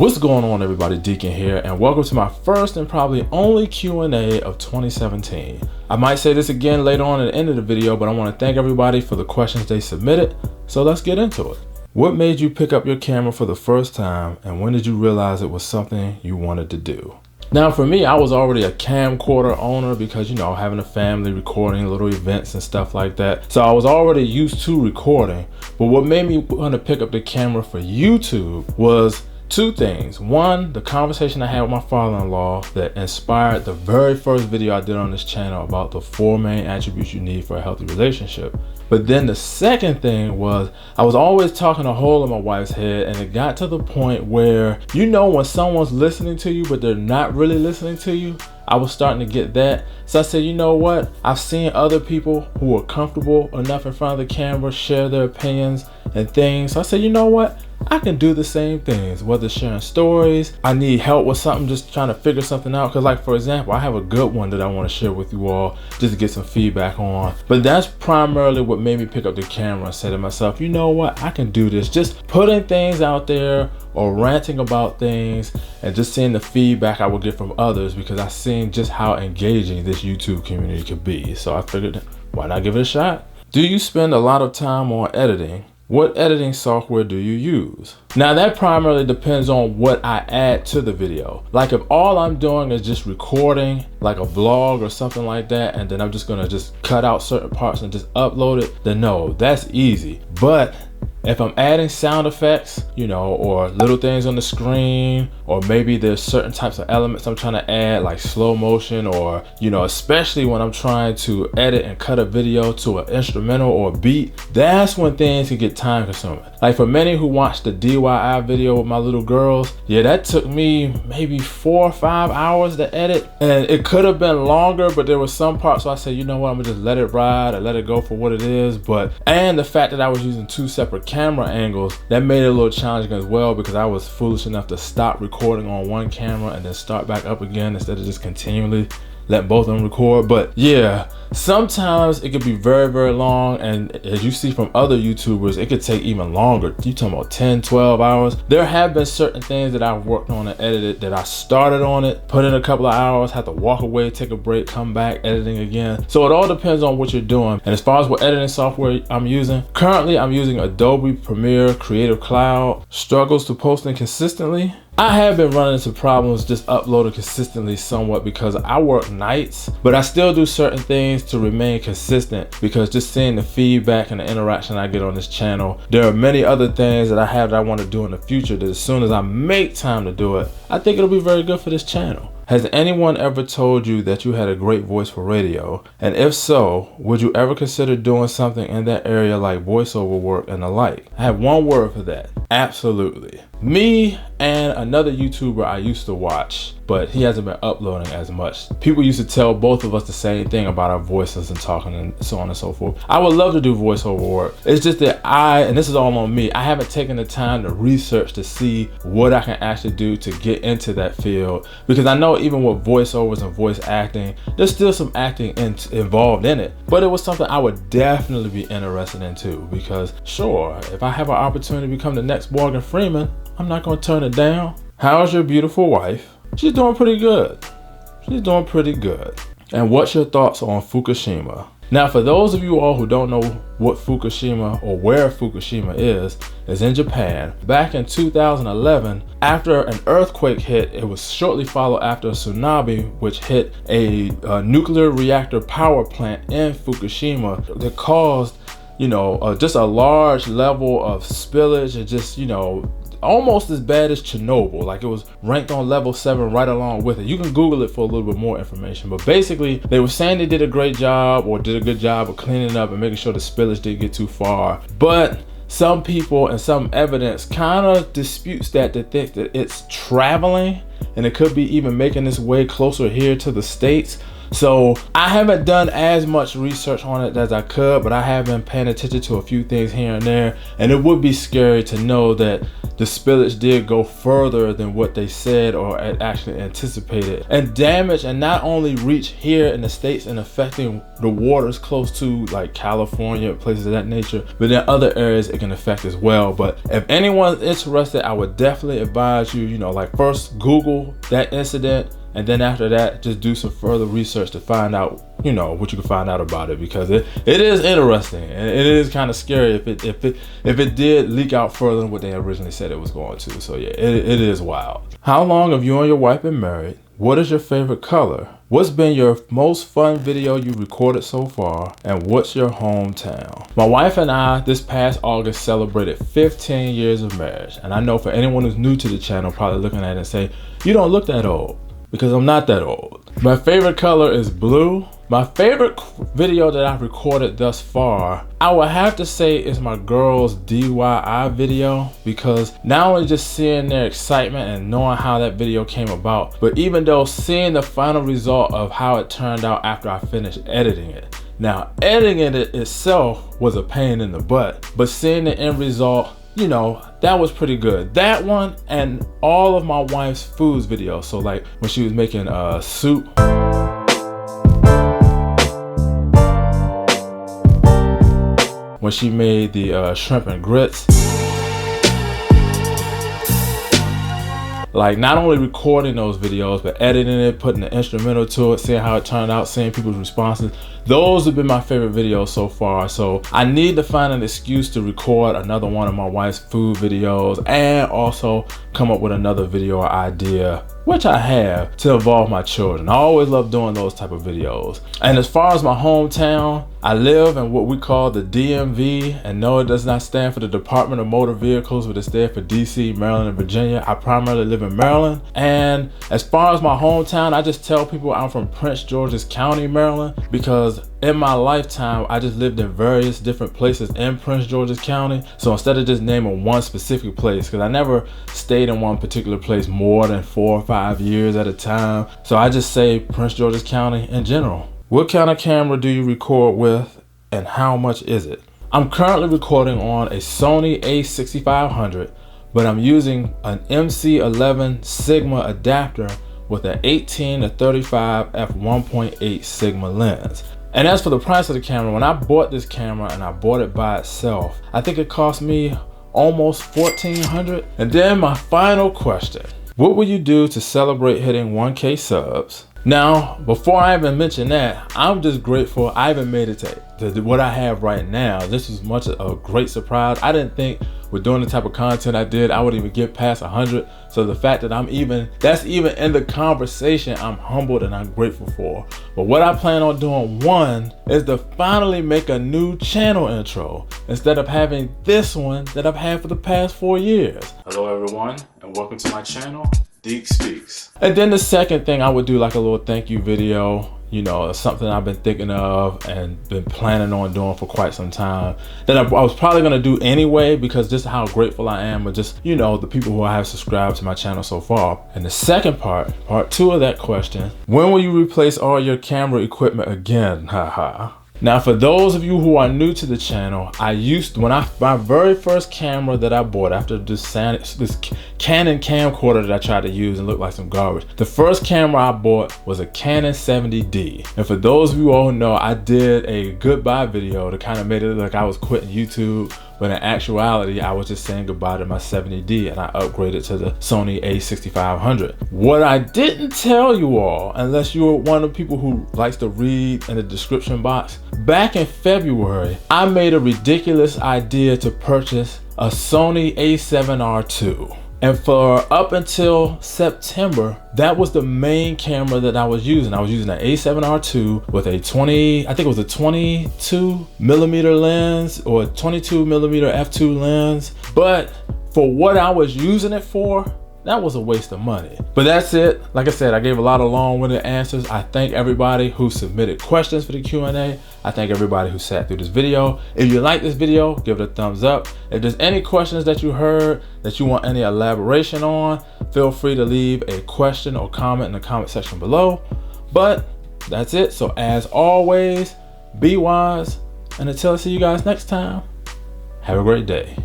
What's going on, everybody? Deacon here, and welcome to my first and probably only Q&A of 2017. I might say this again later on at the end of the video, but I want to thank everybody for the questions they submitted, so let's get into it. What made you pick up your camera for the first time, and when did you realize it was something you wanted to do? Now for me, I was already a camcorder owner because, you know, having a family, recording little events and stuff like that. So I was already used to recording, but what made me want to pick up the camera for YouTube was two things. One, the conversation I had with my father-in-law that inspired the very first video I did on this channel about the 4 main attributes you need for a healthy relationship. But then the second thing was I was always talking a hole in my wife's head, and it got to the point where, you know, when someone's listening to you but they're not really listening to you, I was starting to get that. So I said, you know what? I've seen other people who are comfortable enough in front of the camera share their opinions and things. So I said, you know what? I can do the same things, whether sharing stories, I need help with something, just trying to figure something out. Cause like, for example, I have a good one that I want to share with you all just to get some feedback on. But that's primarily what made me pick up the camera and say to myself, you know what? I can do this. Just putting things out there or ranting about things and just seeing the feedback I would get from others, because I've seen just how engaging this YouTube community could be. So I figured, why not give it a shot? Do you spend a lot of time on editing? What editing software do you use? Now that primarily depends on what I add to the video. Like if all I'm doing is just recording like a vlog or something like that, and then I'm just gonna just cut out certain parts and just upload it, then no, that's easy. But if I'm adding sound effects, you know, or little things on the screen, or maybe there's certain types of elements I'm trying to add, like slow motion, or, you know, especially when I'm trying to edit and cut a video to an instrumental or a beat, that's when things can get time consuming. Like for many who watched the DIY video with my little girls, yeah, that took me maybe 4 or 5 hours to edit, and it could have been longer, but there were some parts where I said, you know what, I'm gonna just let it ride and let it go for what it is. And the fact that I was using 2 separate camera angles, that made it a little challenging as well, because I was foolish enough to stop recording on one camera and then start back up again instead of just continually let both of them record. But yeah, sometimes it could be very, very long, and as you see from other YouTubers, it could take even longer. You talking about 10, 12 hours. There have been certain things that I've worked on and edited that I started on it, put in a couple of hours, had to walk away, take a break, come back, editing again. So it all depends on what you're doing. And as far as what editing software I'm using, currently I'm using Adobe Premiere Creative Cloud. Struggles to posting consistently. I have been running into problems just uploading consistently somewhat because I work nights, but I still do certain things to remain consistent, because just seeing the feedback and the interaction I get on this channel, there are many other things that I have that I want to do in the future that as soon as I make time to do it, I think it'll be very good for this channel. Has anyone ever told you that you had a great voice for radio? And if so, would you ever consider doing something in that area like voiceover work and the like? I have one word for that. Absolutely. Me and another YouTuber I used to watch, but he hasn't been uploading as much. People used to tell both of us the same thing about our voices and talking and so on and so forth. I would love to do voiceover work. It's just that and this is all on me, I haven't taken the time to research to see what I can actually do to get into that field, because I know even with voiceovers and voice acting, there's still some acting involved in it. But it was something I would definitely be interested in too, because sure, if I have an opportunity to become the next Morgan Freeman, I'm not gonna turn it down. How's your beautiful wife? She's doing pretty good. She's doing pretty good. And what's your thoughts on Fukushima? Now, for those of you all who don't know what Fukushima or where Fukushima is in Japan. Back in 2011, after an earthquake hit, it was shortly followed after a tsunami, which hit a nuclear reactor power plant in Fukushima that caused, just a large level of spillage and just, almost as bad as Chernobyl. Like, it was ranked on level 7 right along with it. You can Google it for a little bit more information, but basically they were saying they did a great job or did a good job of cleaning up and making sure the spillage didn't get too far. But some people and some evidence kind of disputes that, to think that it's traveling and it could be even making its way closer here to the States. So I haven't done as much research on it as I could, but I have been paying attention to a few things here and there, and it would be scary to know that the spillage did go further than what they said or actually anticipated, and damage, and not only reach here in the States and affecting the waters close to like California, places of that nature, but in other areas it can affect as well. But if anyone's interested, I would definitely advise you, like first Google that incident, and then after that, just do some further research to find out, what you can find out about it, because it is interesting, and it is kind of scary if it did leak out further than what they originally said it was going to. So yeah, it is wild. How long have you and your wife been married? What is your favorite color? What's been your most fun video you recorded so far? And what's your hometown? My wife and I this past August celebrated 15 years of marriage. And I know for anyone who's new to the channel, probably looking at it and say, you don't look that old, because I'm not that old. My favorite color is blue. My favorite video that I've recorded thus far, I would have to say is my girls' DIY video, because not only just seeing their excitement and knowing how that video came about, but even though seeing the final result of how it turned out after I finished editing it. Now, editing it itself was a pain in the butt, but seeing the end result, that was pretty good. That one and all of my wife's foods videos. So like when she was making soup, when she made the shrimp and grits. Like not only recording those videos, but editing it, putting the instrumental to it, seeing how it turned out, seeing people's responses. Those have been my favorite videos so far. So I need to find an excuse to record another one of my wife's food videos, and also come up with another video or idea, which I have, to involve my children. I always love doing those type of videos. And as far as my hometown, I live in what we call the DMV, and no, it does not stand for the Department of Motor Vehicles, but it stands for DC, Maryland, and Virginia. I primarily live in Maryland. And as far as my hometown, I just tell people I'm from Prince George's County, Maryland, because in my lifetime, I just lived in various different places in Prince George's County. So instead of just naming one specific place, because I never stayed in one particular place more than 4 or 5 years at a time, so I just say Prince George's County in general. What kind of camera do you record with, and how much is it? I'm currently recording on a Sony a6500, but I'm using an MC11 Sigma adapter with an 18-35 f1.8 Sigma lens. And as for the price of the camera, when I bought this camera and I bought it by itself, I think it cost me almost $1,400. And then my final question, what will you do to celebrate hitting 1K subs? Now, before I even mention that, I'm just grateful I even made it to what I have right now. This is much a great surprise. I didn't think with doing the type of content I did, I would even get past 100. So the fact that that's even in the conversation, I'm humbled and I'm grateful for. But what I plan on doing, one, is to finally make a new channel intro instead of having this one that I've had for the past 4 years. Hello everyone, and welcome to my channel, DeacSpeaks. And then the second thing, I would do like a little thank you video, something I've been thinking of and been planning on doing for quite some time, that I was probably gonna do anyway, because just how grateful I am with just, the people who have subscribed to my channel so far. And the second part 2 of that question, when will you replace all your camera equipment again? Haha. Now, for those of you who are new to the channel, my very first camera that I bought after this Canon camcorder that I tried to use and looked like some garbage, the first camera I bought was a Canon 70D. And for those of you all who know, I did a goodbye video to kind of made it look like I was quitting YouTube, but in actuality, I was just saying goodbye to my 70D and I upgraded to the Sony a6500. What I didn't tell you all, unless you're one of the people who likes to read in the description box, back in February, I made a ridiculous idea to purchase a Sony a7R II. And for up until September, that was the main camera that I was using. I was using an a7R II with a 22 millimeter lens, or 22 millimeter f2 lens. But for what I was using it for, that was a waste of money. But that's it. Like I said, I gave a lot of long-winded answers. I thank everybody who submitted questions for the Q&A. I thank everybody who sat through this video. If you like this video, give it a thumbs up. If there's any questions that you heard that you want any elaboration on, feel free to leave a question or comment in the comment section below. But That's it. So as always, be wise, and until I see you guys next time, have a great day.